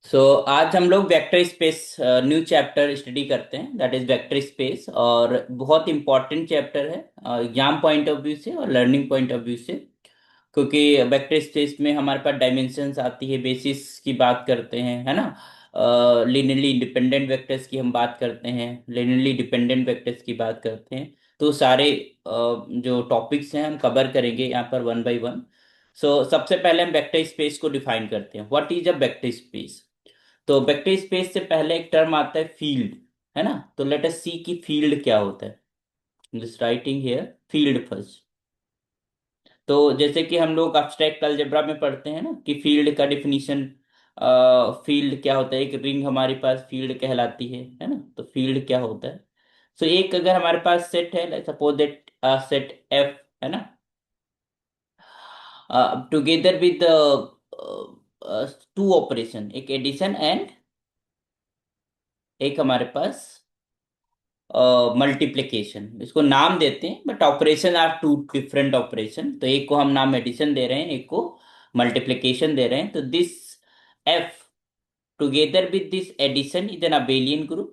आज हम लोग vector space new chapter study करते हैं, दैट इज वेक्टर स्पेस। और बहुत इंपॉर्टेंट चैप्टर है एग्जाम पॉइंट ऑफ व्यू से और लर्निंग पॉइंट ऑफ व्यू से। क्योंकि वेक्टर स्पेस में हमारे पास डायमेंशंस आती है, बेसिस की बात करते हैं, है ना। लिनियरली इंडिपेंडेंट वेक्टर्स की हम बात करते हैं, लिनियरली डिपेंडेंट वेक्टर्स की बात करते हैं। तो सारे जो टॉपिक्स हैं हम कवर करेंगे यहाँ पर वन बाय वन। सबसे पहले हम वेक्टर स्पेस को डिफाइन करते हैं, what is a vector space. तो वेक्टर स्पेस से पहले एक टर्म आता है फील्ड, है ना। तो लेट अस सी कि फील्ड क्या होता है। Just writing here field first. तो जैसे कि हम लोग एब्स्ट्रैक्ट अलजेब्रा में पढ़ते हैं ना कि फील्ड का डिफिनीशन, फील्ड क्या होता है। एक रिंग हमारे पास फील्ड कहलाती है ना। तो फील्ड क्या होता है। एक अगर हमारे पास सेट है, सपोज दैट सेट एफ, है ना, टुगेदर विद टू ऑपरेशन, एक एडिशन एंड एक हमारे पास मल्टीप्लिकेशन। इसको नाम देते हैं but operation are two different operation. तो एक को हम नाम एडिशन दे रहे हैं, एक को मल्टीप्लिकेशन दे रहे हैं। तो this F together with this addition is an Abelian group.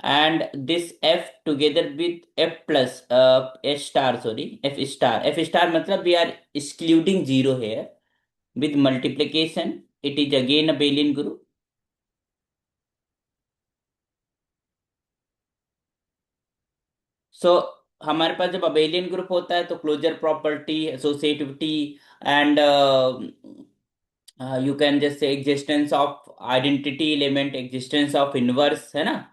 And this f together with f plus s star, sorry, f star matlab we are excluding zero here. With multiplication it is again a Abelian group. So हमारे पास जब Abelian group होता है तो closure property, associativity and you can just say existence of identity element, existence of inverse, है ना,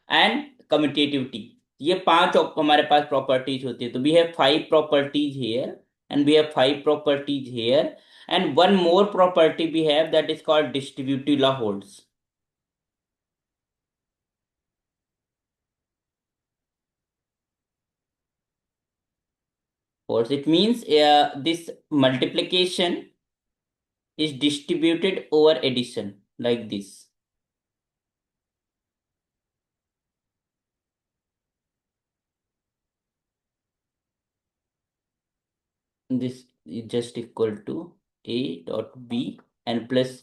and commutativity. ये पांच हमारे पास प्रॉपर्टीज होती है। तो we have five properties here and we have five properties here and one more property we have that is called distributive law holds. Holds it means this multiplication is distributed over addition like this. This is just equal to a dot b and plus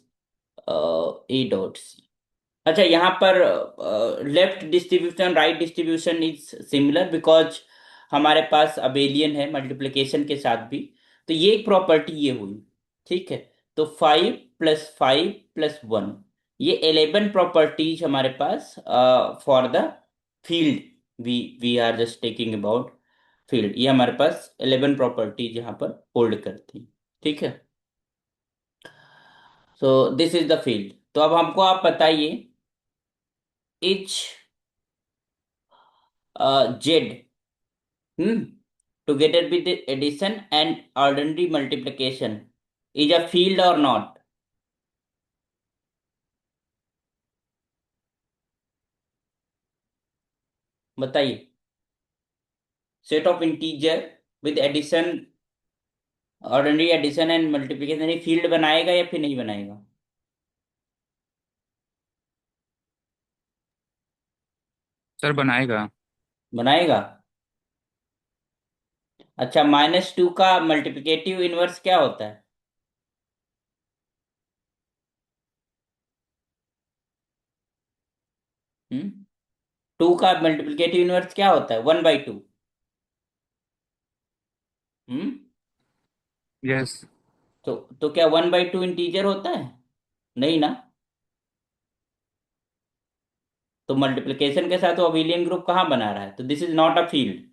a dot c. अच्छा, यहाँ पर left distribution right distribution is similar because हमारे पास abelian है multiplication के साथ भी। तो ये एक प्रॉपर्टी ये हुई, ठीक है। तो 5 + 5 + 1, ये 11 प्रॉपर्टीज हमारे पास for the field. We are just taking about field. ये हमारे पास 11 प्रॉपर्टीज यहाँ पर होल्ड करती, ठीक है। This is the field. तो अब हमको आप बताइए etch Z, together with the addition and ordinary multiplication is a field or not? बताइए। Set of integer with addition, ordinary addition and multiplication, ये फील्ड बनाएगा या फिर नहीं बनाएगा? सर बनाएगा। बनाएगा। अच्छा, -2 का मल्टीप्लिकेटिव इनवर्स क्या होता है? 2 का मल्टीप्लिकेटिव इनवर्स क्या होता है? 1/2। हम्म। यस। तो क्या 1/2 इंटीजर होता है? नहीं ना। तो मल्टीप्लिकेशन के साथ वो अबेलियन ग्रुप कहाँ बना रहा है? तो this is not a field,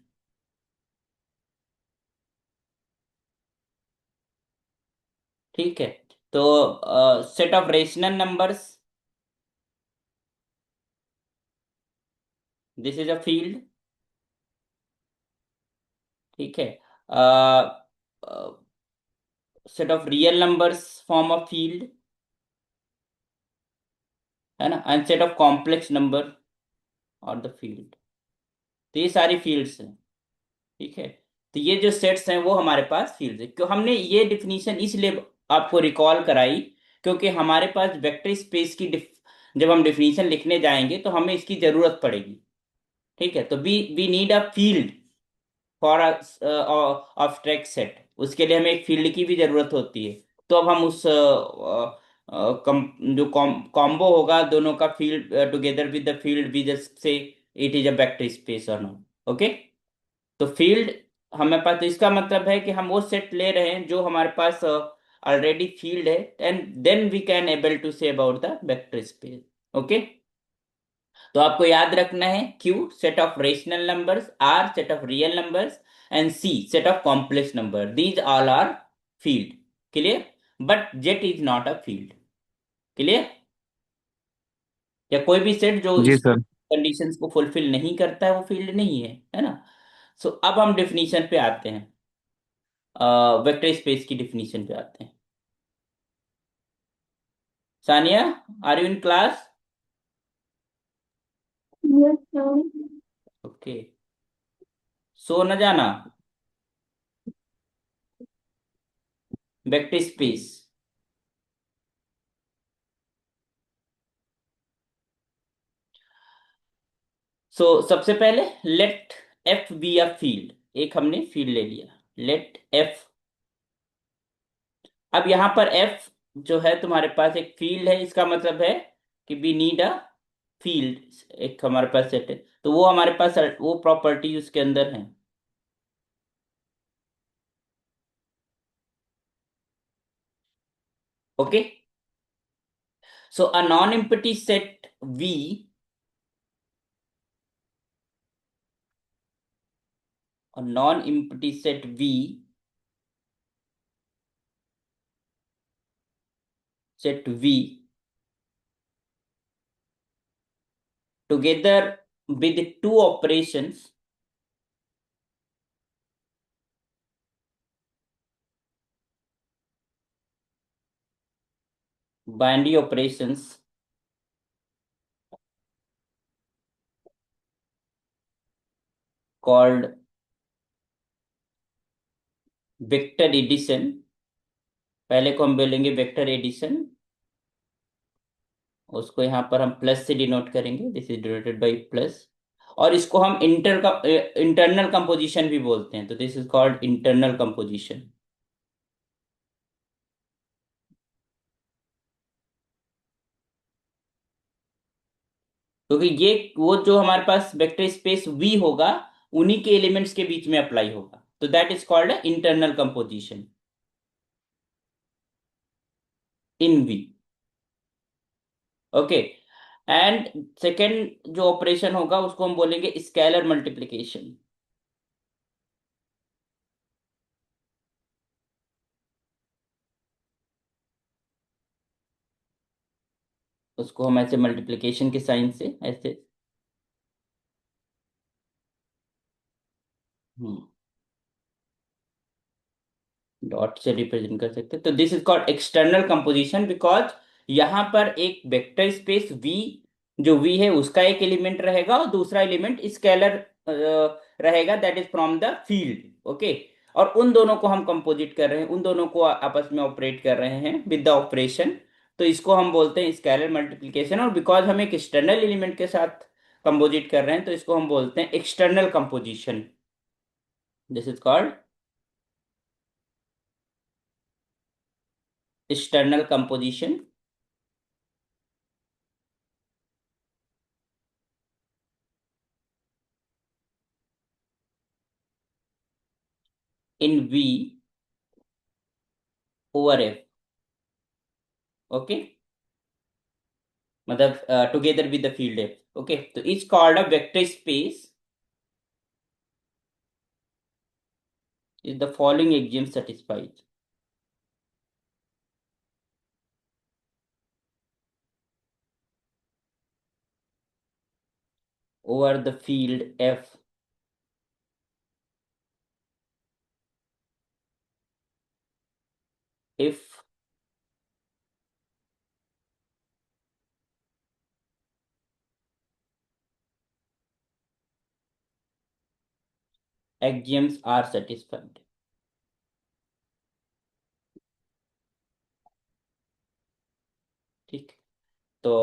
ठीक है। तो set of rational numbers, this is a field, ठीक है। Set of real numbers form of field, है ना, and set of complex number और द फील्ड। तो ये सारी फील्ड्स हैं, ठीक है। तो ये जो सेट्स हैं वो हमारे पास फील्ड्स है। क्यों हमने ये डिफिनीशन इसलिए आपको रिकॉल कराई, क्योंकि हमारे पास वेक्टर स्पेस की जब हम डिफिनीशन लिखने जाएंगे तो हमें इसकी जरूरत पड़ेगी, ठीक है। तो we we need a field for abstract set, उसके लिए हमें एक फील्ड की भी जरूरत होती है। तो अब हम उस जो कॉम्बो होगा दोनों का, field together with the field, we just say it is a vector space or not. Okay. तो फील्ड हमें पास, तो इसका मतलब है कि हम वो सेट ले रहे हैं जो हमारे पास ऑलरेडी फील्ड है, and then we can able to say about the vector space. Okay. तो आपको याद रखना है, Q set of rational numbers, R set of real numbers, and C set of complex number, these all are field. Clear? But Z is not a field. Clear? या कोई भी set जो जी इस सर। कंडीशंस को fulfil नहीं करता है वो फील्ड नहीं है ना। सो अब हम डिफिनीशन पे आते हैं, वेक्टर स्पेस की डिफिनीशन पे आते हैं। Sania, are you in class? Yes, sir. Okay. So न जाना। Vector space. सो सबसे पहले let F be a field, एक हमने फील्ड ले लिया, लेट एफ। अब यहां पर एफ जो है तुम्हारे पास एक फील्ड है, इसका मतलब है कि वी नीड अ फील्ड, एक हमारे पास सेट है, तो वो हमारे पास वो प्रॉपर्टी उसके अंदर है। Okay. So a non empty set V, a non-empty set V, set V together with two operations, binary operations called vector addition. पहले को हम बोलेंगे वेक्टर एडिशन, उसको यहां पर हम प्लस से डिनोट करेंगे, this is denoted by plus. और इसको हम इंटरनल कंपोजिशन भी बोलते हैं, तो this is called internal composition. क्योंकि ये वो जो हमारे पास वेक्टर स्पेस वी होगा, उन्हीं के एलिमेंट्स के बीच में अप्लाई होगा, तो that is called internal composition in V. Okay. And second जो ऑपरेशन होगा उसको हम बोलेंगे स्केलर मल्टीप्लिकेशन। उसको हम ऐसे मल्टीप्लिकेशन के साइन से ऐसे, डॉट से रिप्रेजेंट कर सकते हैं। तो this is called external composition, because यहाँ पर एक वेक्टर स्पेस वी, जो वी है उसका एक एलिमेंट रहेगा और दूसरा एलिमेंट स्केलर रहेगा, that is from the field. Okay. और उन दोनों को हम कंपोजिट कर रहे हैं, उन दोनों को आपस में ऑपरेट कर रहे हैं विद द ऑपरेशन, तो इसको हम बोलते हैं स्केलर मल्टीप्लिकेशन। और बिकॉज हम एक एक्सटर्नल एलिमेंट के साथ कंपोजिट कर रहे हैं, तो इसको हम बोलते हैं external composition. This is called external composition in V over F. Okay. मतलब together with the field F. Okay. तो is called a vector space is the following axiom satisfied. Over the field F if axioms are satisfied। ठीक। तो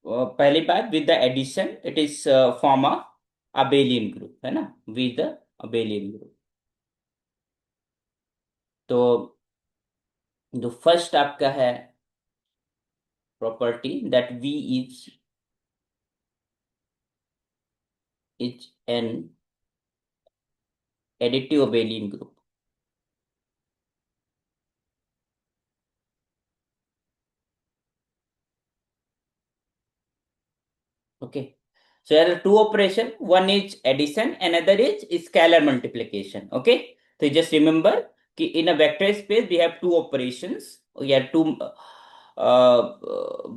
पहली बात, with the addition it is form a abelian group, है ना, with abelian group. तो जो first आपका है property, that V is an additive Abelian group. Okay. So there are two operation. One is addition, another is scalar multiplication. Okay. So just remember कि in a vector space we have two operations. We have two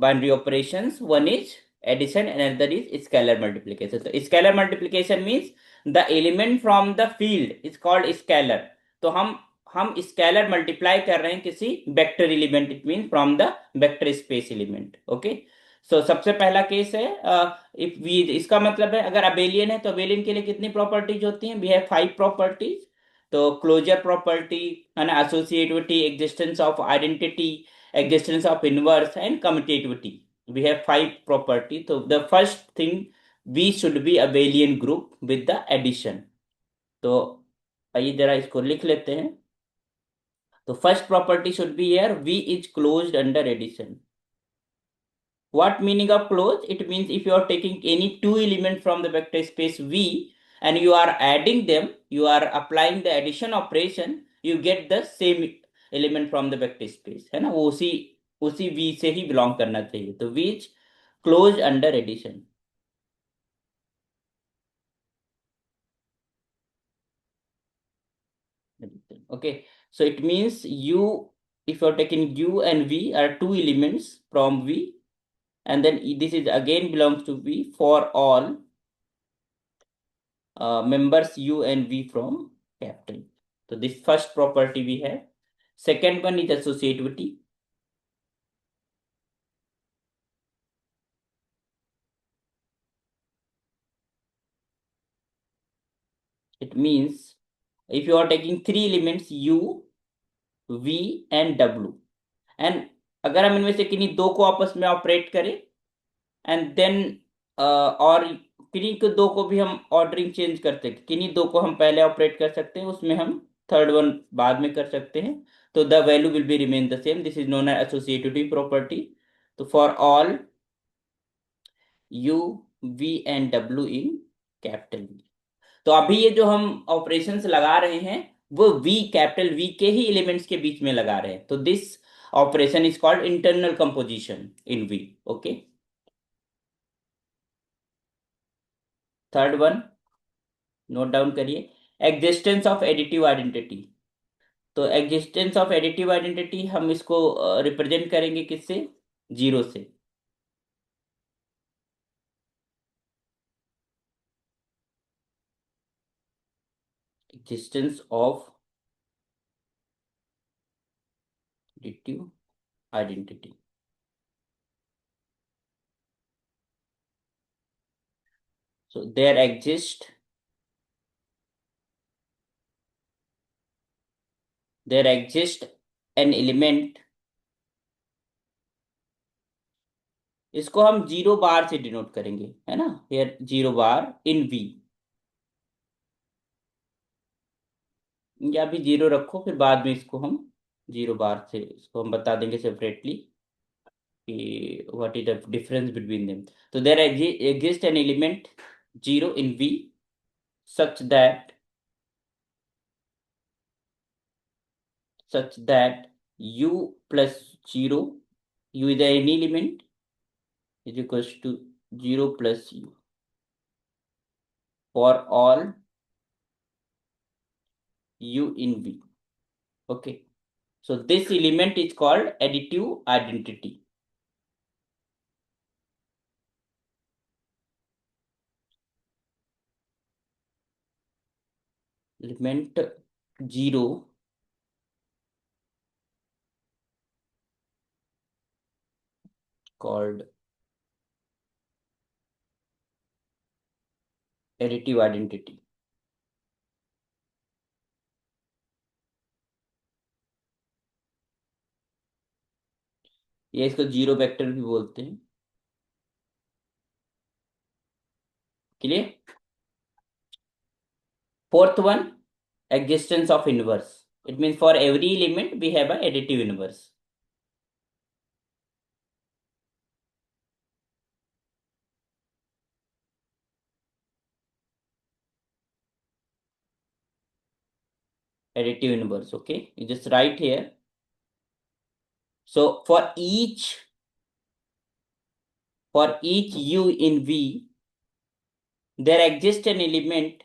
binary operations. One is addition, another is scalar multiplication. So scalar multiplication means the element from the field is called scalar. तो हम scalar multiply कर रहे हैं किसी vector element, it mean from the vector space element. Okay. So सबसे पहला case है if we, इसका मतलब है अगर अबेलियन है तो अबेलियन के लिए कितनी प्रॉपर्टीज होती हैं? We have 5 properties. तो क्लोजर प्रॉपर्टी है ना, associativity, existence of identity, existence of inverse and commutativity. We have 5 property. तो the first thing, we should be abelian group with the addition. तो आइए जरा इसको लिख लेते हैं। तो first property should be here, V is closed under addition. What meaning of close? It means if you are taking any two elements from the vector space V and you are adding them, you are applying the addition operation, you get the same element from the vector space, है ना? वो उसी उसी V से ही belong करना चाहिए। तो V is closed under addition। Okay, so it means U, if you are taking U and V are two elements from V, and then this is again belongs to V for all members U and V from capital. So this first property we have. Second one is associativity. It means if you are taking three elements U, V and W, and अगर हम इनमें से किन्हीं दो को आपस में operate करें एंड देन और किन्हीं को दो को भी हम ऑर्डरिंग चेंज कर सकते हैं, किन्हीं दो को हम पहले ऑपरेट कर सकते हैं, उसमें हम थर्ड वन बाद में कर सकते हैं। तो the value will be remain the same. This is known as associative property. तो for all U, V and W in capital V। तो अभी ये जो हम ऑपरेशंस लगा रहे हैं वो V, कैपिटल V के ही एलिमेंट्स के बीच में लगा रहे हैं। तो this operation is called internal composition in V। Okay. Third one note down करिए, एग्जिस्टेंस ऑफ एडिटिव आइडेंटिटी। तो एग्जिस्टेंस ऑफ एडिटिव आइडेंटिटी हम इसको रिप्रेजेंट करेंगे किससे? जीरो से। Existence of additive identity. So there exist an element, इसको हम zero bar से डिनोट करेंगे, है ना? Here zero bar in V, या भी जीरो रखो, फिर बाद में इसको हम जीरो बार से इसको हम बता देंगे सेपरेटली कि what is the difference between them. तो there exist an element zero in V such that u plus 0, u is any element, is equals to 0 plus u for all u in V. Okay, so this element is called additive identity। element 0 called additive identity। ये इसको zero vector भी बोलते हैं। Clear? Fourth one, existence of inverse. It means for every element we have a additive inverse. Additive inverse. Okay, you just write here. So for each u in V, there exists an element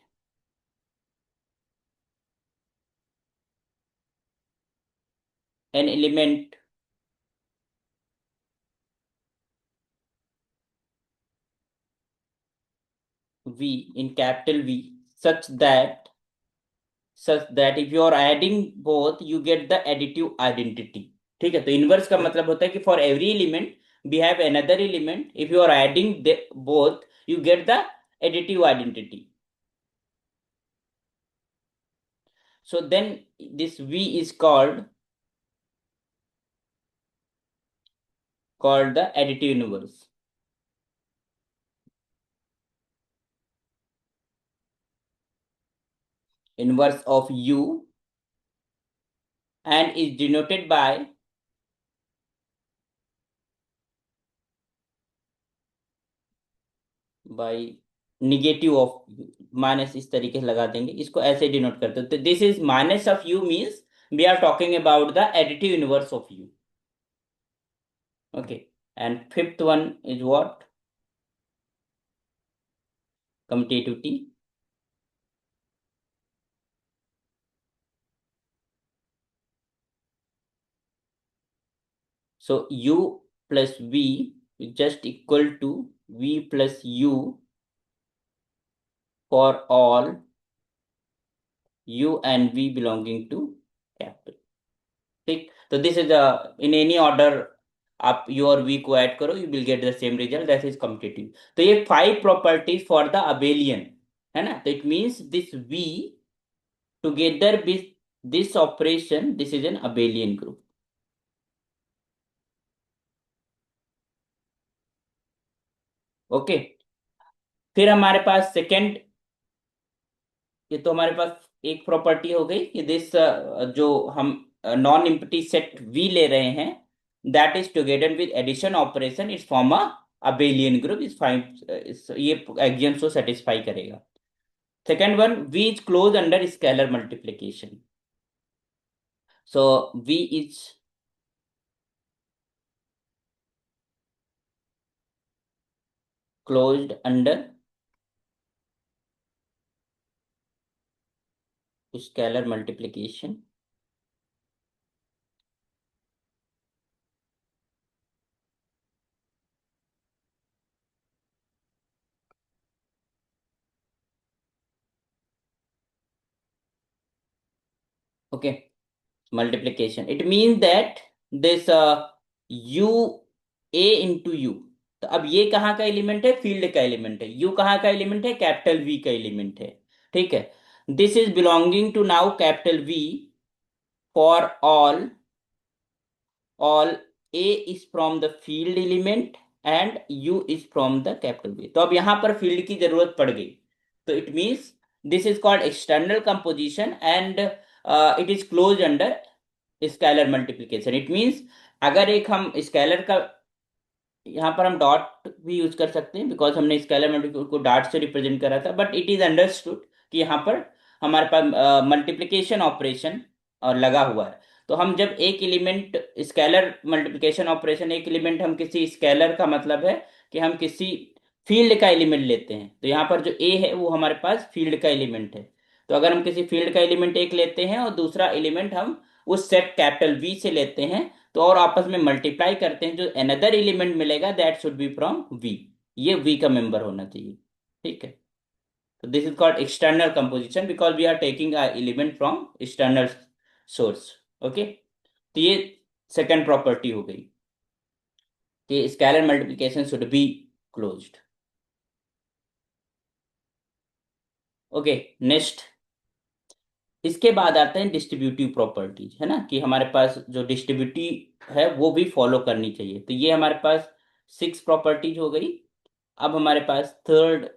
V in capital V such that if you are adding both you get the additive identity. ठीक है, तो inverse का मतलब होता है कि for every element we have another element. If you are adding both you get the additive identity. So then this V is called the additive inverse. Inverse of U, and is denoted by negative of minus, इस तरीके से लगा देंगे, इसको ऐसे denote करते हैं। तो this is minus of u means we are talking about the additive inverse of u. Okay, and fifth one is what? Commutativity. So u plus v is just equal to v plus u for all u and v belonging to capital. ठीक, तो this is in any order आप you और we को add करो, you will gate the same result, that is competitive. तो ये 5 properties for the abelian है ना. तो it means this V together with this operation, this is an Abelian group. Okay, फिर हमारे पास सेकंड, ये तो हमारे पास एक प्रॉपर्टी हो गई कि दिस जो हम नॉन एम्प्टी सेट वी ले रहे हैं, that is together with addition operation it's form a Abelian group. Is fine ये एक्सियम्स को सेटिस्फाई करेगा. Second one, V is close under scalar multiplication. So V is closed under scalar multiplication. Okay, multiplication, it means that this u a into u. तो अब ये कहाँ का element है? Field का एलिमेंट है. u कहाँ का एलिमेंट है? कैपिटल V का एलिमेंट है. ठीक है, this is belonging to now capital V for all a is from the field element and u is from the capital V. तो अब यहां पर फील्ड की जरूरत पड़ गई. तो it means this is called external composition and it is close under scalar multiplication. It means अगर एक हम स्केलर का, यहाँ पर हम डॉट भी यूज कर सकते हैं बिकॉज हमने स्केलर मल्टीप्लिकेशन को डॉट से रिप्रेजेंट करा था, बट इट इज अंडरस्टूड कि यहाँ पर हमारे पास मल्टीप्लिकेशन ऑपरेशन और लगा हुआ है. तो हम जब एक एलिमेंट स्केलर मल्टीप्लिकेशन ऑपरेशन, एक एलिमेंट हम किसी स्केलर का मतलब है कि हम किसी फील्ड का एलिमेंट लेते हैं. तो यहाँ पर जो ए है वो हमारे पास फील्ड का एलिमेंट है. तो अगर हम किसी फील्ड का एलिमेंट एक लेते हैं और दूसरा एलिमेंट हम उस सेट कैपिटल वी से लेते हैं, तो और आपस में मल्टीप्लाई करते हैं, जो अनदर एलिमेंट मिलेगा that should be from V. ये वी का मेंबर होना चाहिए. ठीक है, तो this is called external composition because we are taking a element from external source. Okay, तो ये सेकंड प्रॉपर्टी हो गई कि scalar multiplication should be closed. Okay, next, इसके बाद आते हैं डिस्ट्रीब्यूटिव प्रॉपर्टीज, है ना, कि हमारे पास जो डिस्ट्रीब्यूटिव है वो भी फॉलो करनी चाहिए. तो ये हमारे पास 6 प्रॉपर्टीज हो गई. अब हमारे पास थर्ड,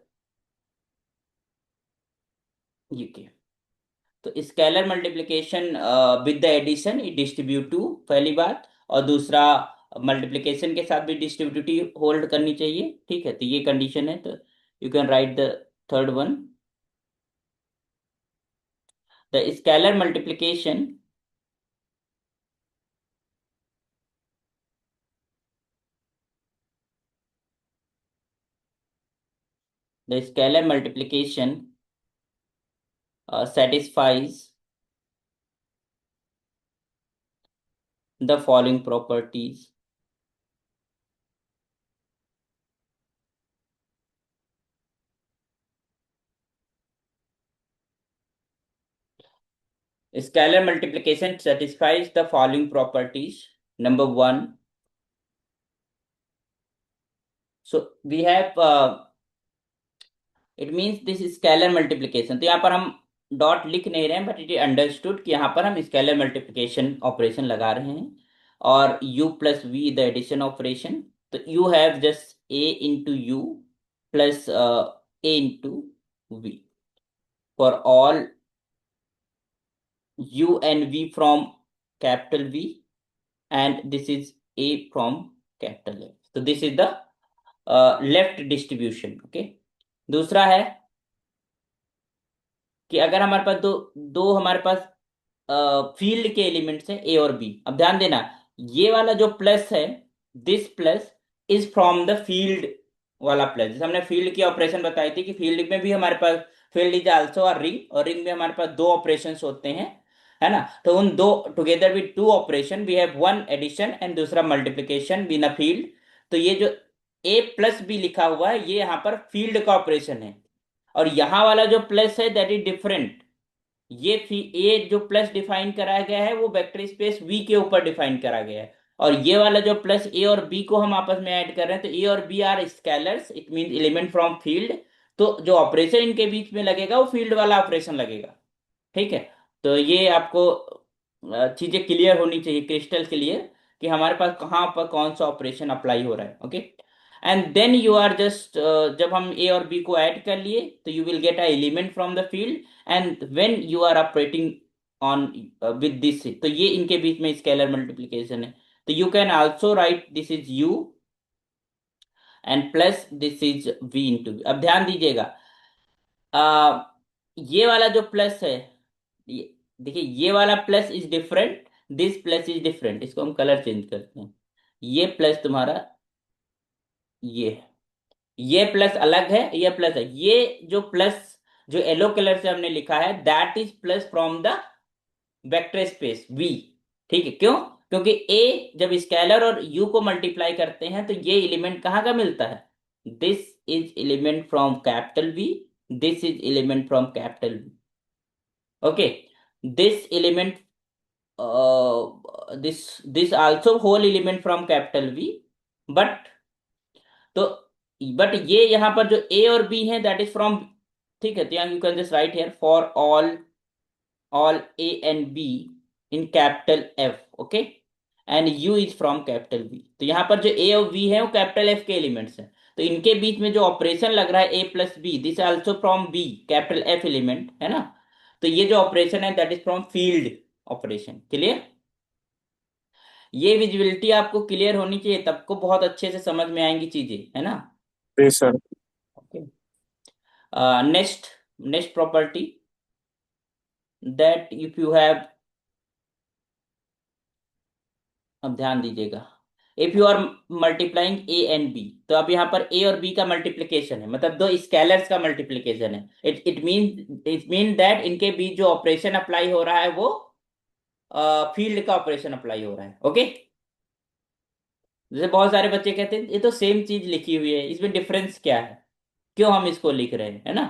ये तो scalar multiplication with the addition it distribute to, पहली बात। और दूसरा, मल्टीप्लिकेशन के साथ भी डिस्ट्रीब्यूटिव होल्ड करनी चाहिए, ठीक है। तो ये कंडीशन है, तो you can write the third one. The scalar multiplication the scalar multiplication satisfies the following properties. Scalar multiplication satisfies the following properties. Number one, so we have it means this is scalar multiplication. तो यहाँ पर हम dot लिख नहीं रहे हैं, but it is understood कि यहाँ पर हम स्केलर मल्टीप्लिकेशन ऑपरेशन लगा रहे हैं। और u plus V the addition operation, तो you have just a into u plus a into V for all u and v from capital V, and this is a from capital F. So this is the left distribution. Okay. दूसरा है कि अगर हमारे पास दो दो हमारे पास field के एलिमेंट्स हैं ए और बी। अब ध्यान देना, ये वाला जो प्लस है, this plus is from the field वाला प्लस। जैसे हमने फील्ड की ऑपरेशन बताई थी कि फील्ड में भी हमारे पास field is also a ring, और रिंग में हमारे पास दो ऑपरेशंस होते हैं, है ना। तो उन दो together with two operation we have one addition and दूसरा मल्टीप्लिकेशन विन अ फील्ड। तो ये जो ए प्लस बी लिखा हुआ है, ये यहाँ पर फील्ड का ऑपरेशन है। और यहां वाला जो प्लस है दैट इज डिफरेंट। ये जो प्लस डिफाइन करा गया है वो वेक्टर स्पेस वी के ऊपर डिफाइन करा गया है। और ये वाला जो प्लस ए और बी को हम आपस में ऐड कर रहे हैं, तो ए और b are scalars, it mean element from field. तो जो ऑपरेशन इनके बीच में लगेगा वो फील्ड वाला ऑपरेशन लगेगा, ठीक है। तो ये आपको चीजें क्लियर होनी चाहिए, क्रिस्टल क्लियर, कि हमारे पास कहाँ पर कौन सा ऑपरेशन अप्लाई हो रहा है। Okay. And then you are just, जब हम ए और बी को ऐड कर लिए तो you will get a element from the field, and when you are operating on with this, तो ये इनके बीच में स्केलर मल्टीप्लिकेशन है। तो you can also write this is u and plus this is v into v. अब ध्यान दीजिएगा, ये वाला जो प्लस है, ये देखिए, ये वाला plus is different, this plus is different. इसको हम कलर चेंज करते हैं। ये प्लस तुम्हारा ये है, ये प्लस अलग है, ये प्लस है। ये जो प्लस जो येलो कलर से हमने लिखा है that is plus from the vector space V, ठीक है। क्यों? क्योंकि ए जब स्केलर और यू को मल्टीप्लाई करते हैं तो ये एलिमेंट कहाँ का मिलता है, this is element from capital we, this is element from capital we. Okay. This element, this also whole element from capital V, but तो बट ये यहाँ पर जो ए और बी है दैट इज फ्रॉम, ठीक है। तो यहाँ you can just right here for all A and be in capital F, okay, and you is from capital we. तो यहाँ पर जो ए और बी है वो कैपिटल एफ के एलिमेंट्स हैं। तो इनके बीच में जो ऑपरेशन लग रहा है A plus B, this also from B capital F element, है ना। तो ये जो ऑपरेशन है that is from field operation. Clear? ये विजिबिलिटी आपको क्लियर होनी चाहिए, तब को बहुत अच्छे से समझ में आएंगी चीजें, है ना। जी sir. Okay. Next next property, that if you have, अब ध्यान दीजिएगा, if you are multiplying A and B, तो अब यहाँ पर ए और बी का मल्टीप्लिकेशन है, मतलब दो स्केलर्स का मल्टीप्लिकेशन है। इट मीन दैट इनके बीच जो ऑपरेशन अप्लाई हो रहा है वो फील्ड का ऑपरेशन अप्लाई हो रहा है। ओके। जैसे बहुत सारे बच्चे कहते हैं ये तो सेम चीज लिखी हुई है, इसमें डिफरेंस क्या है, क्यों हम इसको लिख रहे हैं, है ना।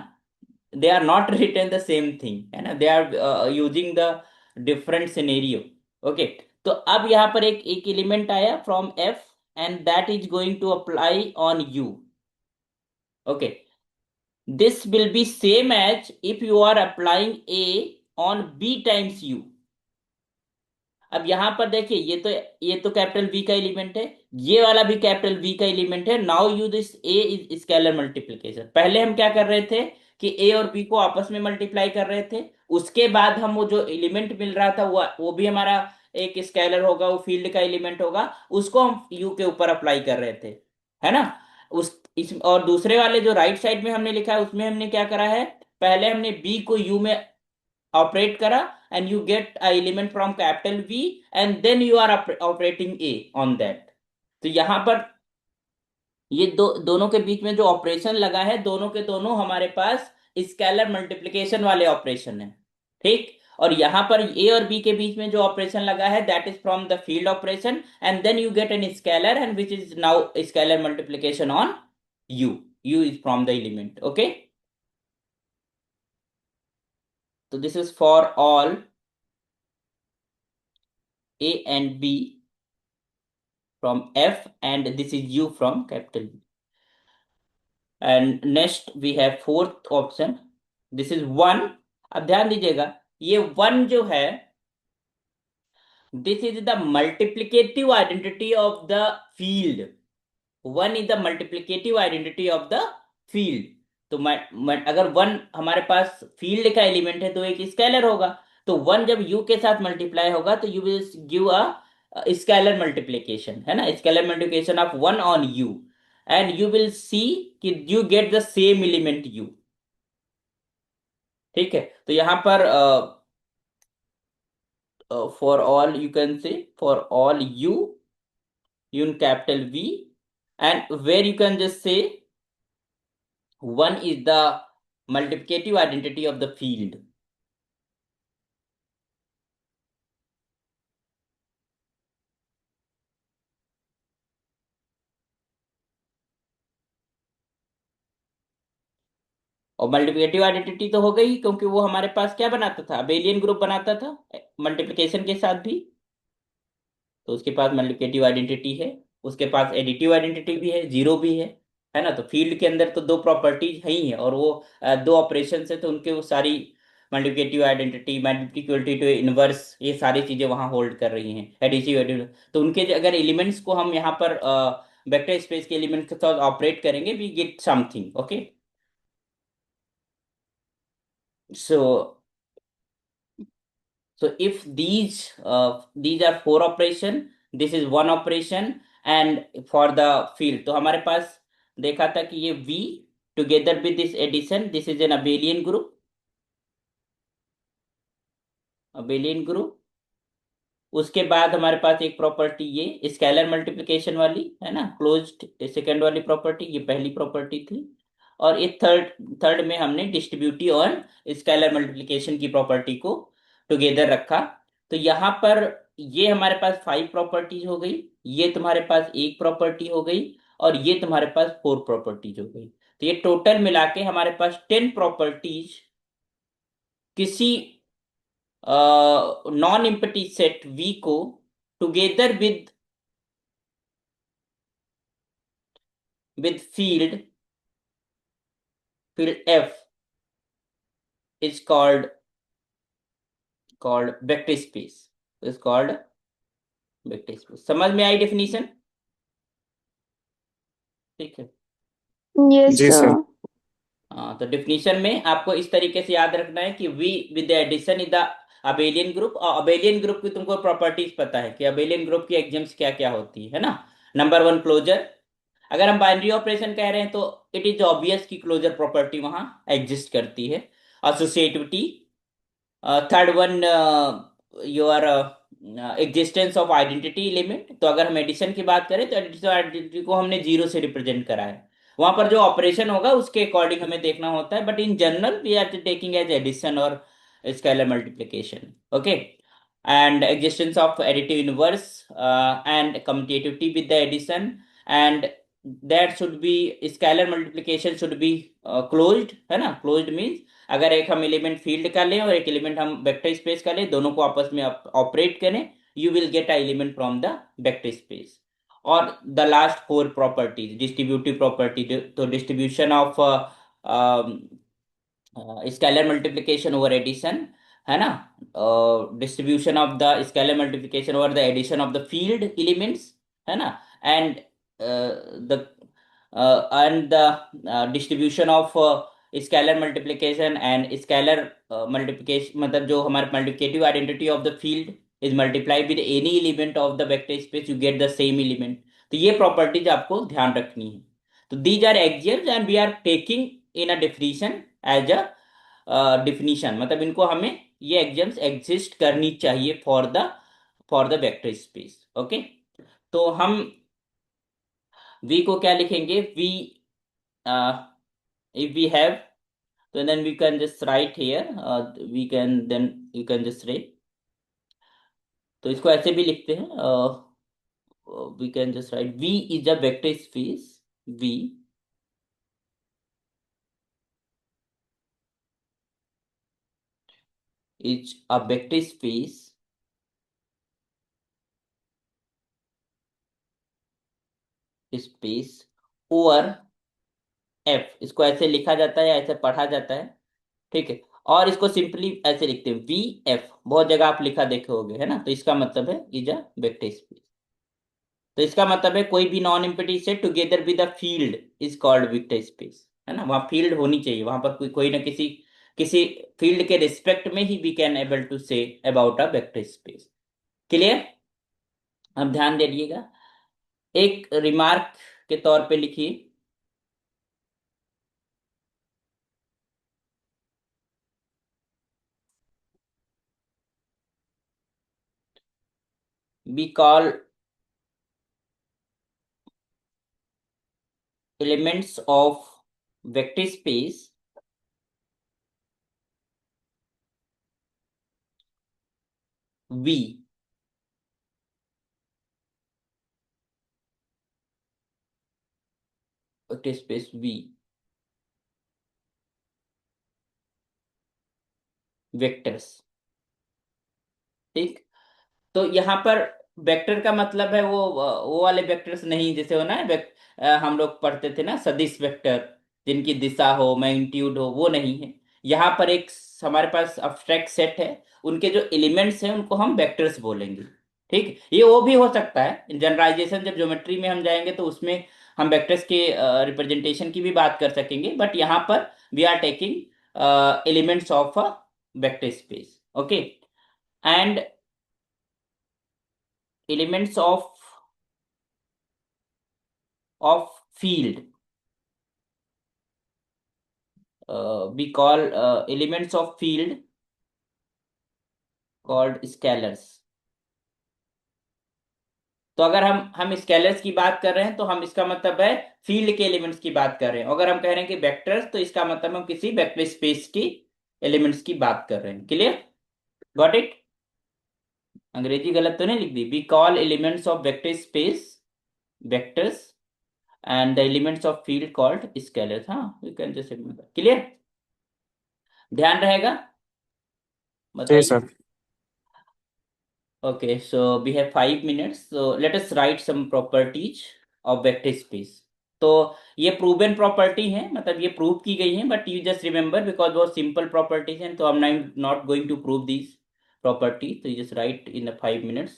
They are not written the same thing, है ना, they are using the different scenario. Okay. तो अब यहाँ पर एक एक एलिमेंट आया from F and that is going to apply on u. Okay. This will be same as if you are applying a on b times u. अब यहां पर देखिए, ये तो कैपिटल V का एलिमेंट है, ये वाला भी कैपिटल V का एलिमेंट है। Now use this A is scalar multiplication. पहले हम क्या कर रहे थे कि ए और बी को आपस में मल्टीप्लाई कर रहे थे। उसके बाद हम वो जो एलिमेंट मिल रहा था वो भी हमारा एक स्केलर होगा, वो फील्ड का एलिमेंट होगा, उसको हम यू के ऊपर अप्लाई कर रहे थे, है ना। उस इस और दूसरे वाले जो राइट साइड में हमने लिखा है उसमें हमने क्या करा है, पहले हमने बी को यू में ऑपरेट करा, and you get a element from capital V, and then you are operating a on that. तो यहां पर ये दोनों के बीच में जो ऑपरेशन लगा है, दोनों के दोनों हमारे पास स्केलर मल्टीप्लिकेशन वाले ऑपरेशन है, ठीक। और यहां पर ए और बी के बीच में जो ऑपरेशन लगा है that is from the field operation, and then you get an scalar and which is now scalar multiplication on u. U is from the element, okay. तो this is for all a and b from f, and this is u from capital B. And next we have fourth option, this is one। अब ध्यान दीजिएगा, ये one जो है, this is the multiplicative identity of the field. One is the multiplicative identity of the field. तो अगर one हमारे पास फील्ड का एलिमेंट है तो एक स्केलर होगा, तो वन जब यू के साथ मल्टीप्लाई होगा तो you will give a scalar multiplication, है ना, scalar multiplication of one on u, and you will see कि you get the same element u, ठीक है। तो यहां पर for all u can say for all u in capital V, and where you can just say one is the multiplicative identity of the field। और multiplicative identity तो हो गई, क्योंकि वो हमारे पास क्या बनाता था, अबेलियन ग्रुप बनाता था मल्टीप्लिकेशन के साथ भी। तो उसके पास मल्टीप्लिकेटिव आइडेंटिटी है, उसके पास एडिटिव आइडेंटिटी भी है, जीरो भी है ना। तो फील्ड के अंदर तो दो प्रॉपर्टीज है ही है, और वो दो ऑपरेशन है, तो उनके वो सारी मल्टीप्लिकेटिव आइडेंटिटी, मल्टीप्लिकेटिव इनवर्स, ये सारी चीजें वहां होल्ड कर रही हैं, एडिटिव एडिटिव। तो उनके अगर एलिमेंट्स को हम यहाँ पर वेक्टर स्पेस के एलिमेंट के साथ ऑपरेट करेंगे, we get something, okay. So if these are four operation, this is one operation, and for the field तो हमारे पास देखा था कि ये v together with this addition, this is an abelian group, abelian group। उसके बाद हमारे पास एक प्रॉपर्टी ये स्केलर मल्टीप्लिकेशन वाली, है ना, क्लोज्ड सेकंड वाली प्रॉपर्टी, ये पहली प्रॉपर्टी थी। और ये थर्ड थर्ड में हमने डिस्ट्रीब्यूटिव और स्केलर मल्टीप्लिकेशन की प्रॉपर्टी को टुगेदर रखा। तो यहाँ पर ये हमारे पास फाइव प्रॉपर्टीज हो गई, ये तुम्हारे पास एक प्रॉपर्टी हो गई, और ये तुम्हारे पास फोर प्रॉपर्टीज हो गई। तो ये टोटल मिला के हमारे पास 10 प्रॉपर्टीज किसी नॉन एम्प्टी सेट V को together with field F is called vector space, is called vector space। समझ में आई डेफिनेशन, ठीक है। Yes, जी सर। sir. हाँ, तो डेफिनेशन में आपको इस तरीके से याद रखना है कि V with the addition is the Abelian group. और अबेलियन ग्रुप की तुमको प्रॉपर्टीज पता है कि अबेलियन ग्रुप की एग्जाम्स क्या क्या होती है ना। Number one, closure. अगर हम बाइनरी ऑपरेशन कह रहे हैं तो इट इज ऑब्वियस कि क्लोजर प्रॉपर्टी वहां एग्जिस्ट करती है। Associativity. Third one, your existence of identity element. तो अगर हम एडिशन की बात करें तो एडिशन आइडेंटिटी को हमने जीरो से रिप्रेजेंट करा है, वहां पर जो ऑपरेशन होगा उसके अकॉर्डिंग हमें देखना होता है, but in general we are taking as addition और scalar multiplication, okay. And existence of additive inverse and commutativity with the addition, and that should be scalar multiplication should be closed, है ना। Closed means अगर एक हम element field का लें और एक एलिमेंट हम वेक्टर स्पेस का लें, दोनों को आपस में ऑपरेट करें, you will get a element from the vector space. और the last four properties, distributive property, तो distribution of scalar multiplication over addition, है ना, distribution of the scalar multiplication over the addition of the field elements, है ना, and the distribution of scalar multiplication and scalar multiplication, मतलब जो हमारे multiplicative identity of the field is multiply with any element of the vector space you get the same element. तो ये properties आपको ध्यान रखनी है। तो these are axioms and we are taking in a definition as a definition, मतलब इनको हमें, ये एक्सियम्स एग्जिस्ट करनी चाहिए for the vector space. Okay. तो हम v को क्या लिखेंगे? v, if we have, so then we can just write here, we can then you can just write, तो इसको ऐसे भी लिखते हैं, we can just write v is a vector space, v is a vector space over f, इसको ऐसे लिखा जाता है या ऐसे पढ़ा जाता है, ठीक है। और इसको सिंपली ऐसे लिखते हैं वी एफ, बहुत जगह आप लिखा देखे होगे, है ना। तो इसका मतलब है इज अ वेक्टर स्पेस। तो इसका मतलब है कोई भी non empty set together with a field is called vector space, है ना। वहां फील्ड होनी चाहिए, वहां पर कोई कोई ना किसी किसी फील्ड के रिस्पेक्ट में ही we can able to say about a vector space. Clear? अब ध्यान दे दीजिएगा, एक रिमार्क के तौर पे लिखिए, we call elements of vector space V, vector space V vectors, ठीक। तो यहाँ पर वेक्टर का मतलब है वो वाले वेक्टर्स नहीं, जैसे हो ना हम लोग पढ़ते थे ना सदिश वेक्टर, जिनकी दिशा हो, मैग्नीट्यूड हो, वो नहीं है। यहाँ पर एक हमारे पास अब्स्ट्रैक्ट सेट है, उनके जो एलिमेंट्स हैं उनको हम वेक्टर्स बोलेंगे, ठीक। ये वो भी हो सकता है जनरलाइजेशन, जब ज्योमेट्री में हम जाएंगे तो उसमें हम वेक्टर्स के रिप्रेजेंटेशन की भी बात कर सकेंगे, बट यहाँ पर we are taking elements of a vector space. Okay. And elements of field, we call elements of field called scalars। तो अगर हम स्केलर्स की बात कर रहे हैं तो हम, इसका मतलब है फील्ड के एलिमेंट्स की बात कर रहे हैं। अगर हम कह रहे हैं कि वेक्टर्स, तो इसका मतलब हम किसी वेक्टर स्पेस की एलिमेंट्स की बात कर रहे हैं। क्लियर? Got it? अंग्रेजी गलत तो नहीं लिख दी? We call elements of vector space vectors and the elements of field called scalars. हाँ, you can just remember. Clear? ध्यान रहेगा? जी बताइए। Sir. Okay, so we have 5 minutes. So let us write some properties of vector space. तो ये proven property है, मतलब ये प्रूव की गई है, but you just remember because वो सिंपल प्रॉपर्टीज हैं, तो I am not going to prove this property. तो you just write in 5 minutes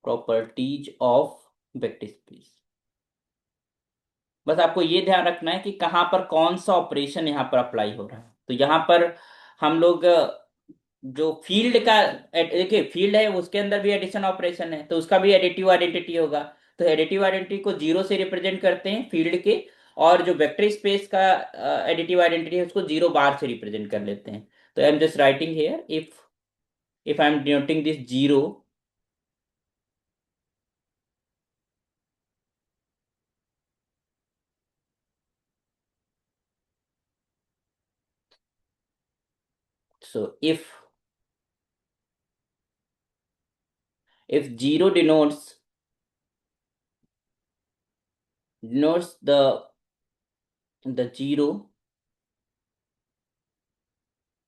properties of vector space. बस आपको ये ध्यान रखना है कि कहाँ पर कौन सा ऑपरेशन यहाँ पर अप्लाई हो रहा है। तो यहाँ पर हम लोग जो फील्ड का देखिए, फील्ड है उसके अंदर भी एडिशन ऑपरेशन है, तो उसका भी एडिटिव आइडेंटिटी होगा। तो एडिटिव आइडेंटिटी को जीरो से रिप्रेजेंट करते हैं फील्ड के, और जो वेक्टर स्पेस का एडिटिव आइडेंटिटी है उसको 0 बार से रिप्रेजेंट कर लेते हैं। तो I am just writing here, if I am denoting this zero, so if zero denotes the zero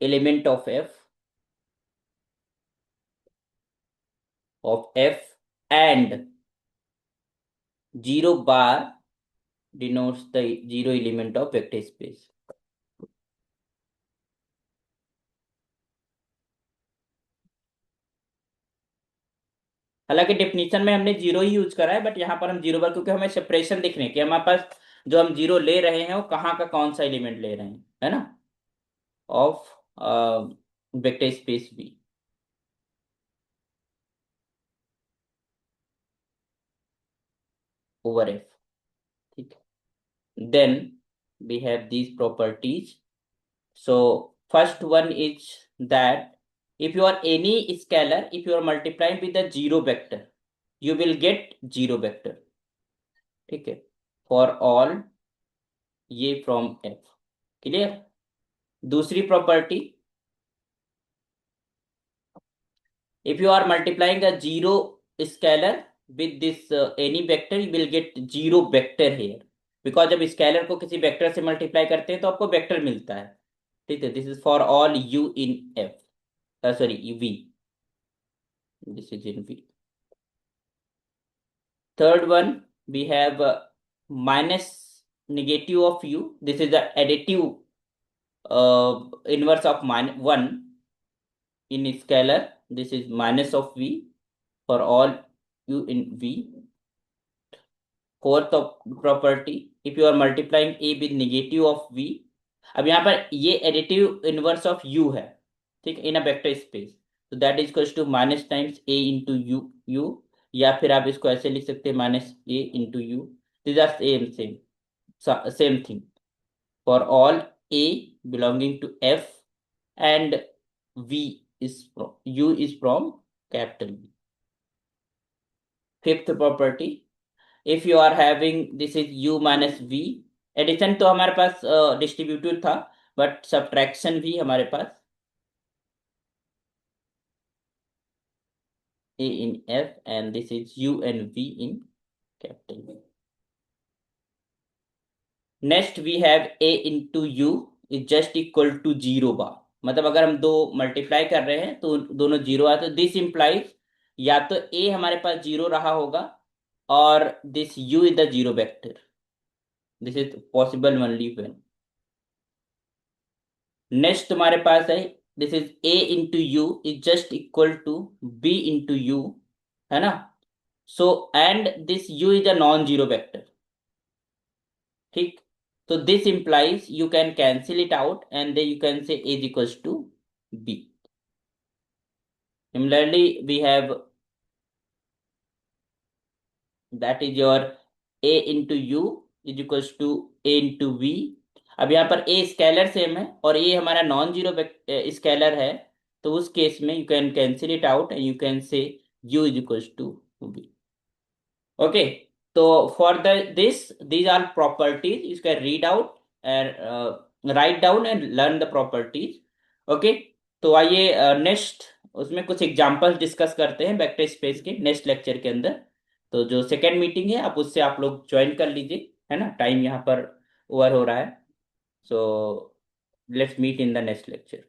element of f and 0 bar denotes the zero element of vector space। हालांकि definition में हमने zero ही use करा है, but यहाँ पर हम 0 बार, क्योंकि हमें सेपरेशन दिख रहे हैं कि हमारे पास जो हम जीरो ले रहे हैं वो कहाँ का कौन सा एलिमेंट ले रहे हैं, है ना, of vector space V over F. ठीक है, then we have these properties. So first one is that if you are any scalar, if you are multiplying with a zero vector, you will get zero vector। ठीक है, for all ये from f। Clear. दूसरी property, if you are multiplying a zero scalar with this any vector, you will get zero vector here, because जब scalar को किसी vector से multiply करते हैं तो आपको वेक्टर मिलता है। ठीक है, this is for all u in f, sorry v, this is in v। Third one, we have minus negative of u. This is the additive inverse of minus 1 in scalar. This is minus of v for all u in v। Fourth property, if you are multiplying a with negative of v, अब यहाँ पर ये additive inverse of u है, ठीक, in a vector space, तो that is equals to minus times a into u, या फिर आप इसको ऐसे लिख सकते हैं minus a into u. This are same thing for all a belonging to f and v is u is from capital V। Fifth property, if you are having this is u minus v, addition तो हमारे पास distributive था, but subtraction भी हमारे पास a in f and this is u and v in capital V। Next we have a into u is just equal to 0 bar, मतलब अगर हम दो मल्टीप्लाई कर रहे हैं तो दोनों जीरो आते, तो दिस इंप्लाइज या तो a हमारे पास जीरो रहा होगा और this u is the zero vector. This is possible only when. Next तुम्हारे पास है this is a into u is just equal to b into u, है ना। So and this u is a non zero vector. ठीक, तो this implies you can cancel it out and then you can say a is equals to b। Similarly we have that is your a into u is equals to a into v। अब यहाँ पर a scalar same है और a हमारा non zero scalar है, तो उस case में you can cancel it out and you can say u is equals to v। Okay, तो for the this these are properties, you can read out and write down and learn the properties. Okay, तो आइए next उसमें कुछ examples discuss करते हैं vector space के next lecture के अंदर। तो जो सेकेंड मीटिंग है आप उससे आप लोग ज्वाइन कर लीजिए, है ना, टाइम यहाँ पर ओवर हो रहा है। So let's meet in the next lecture.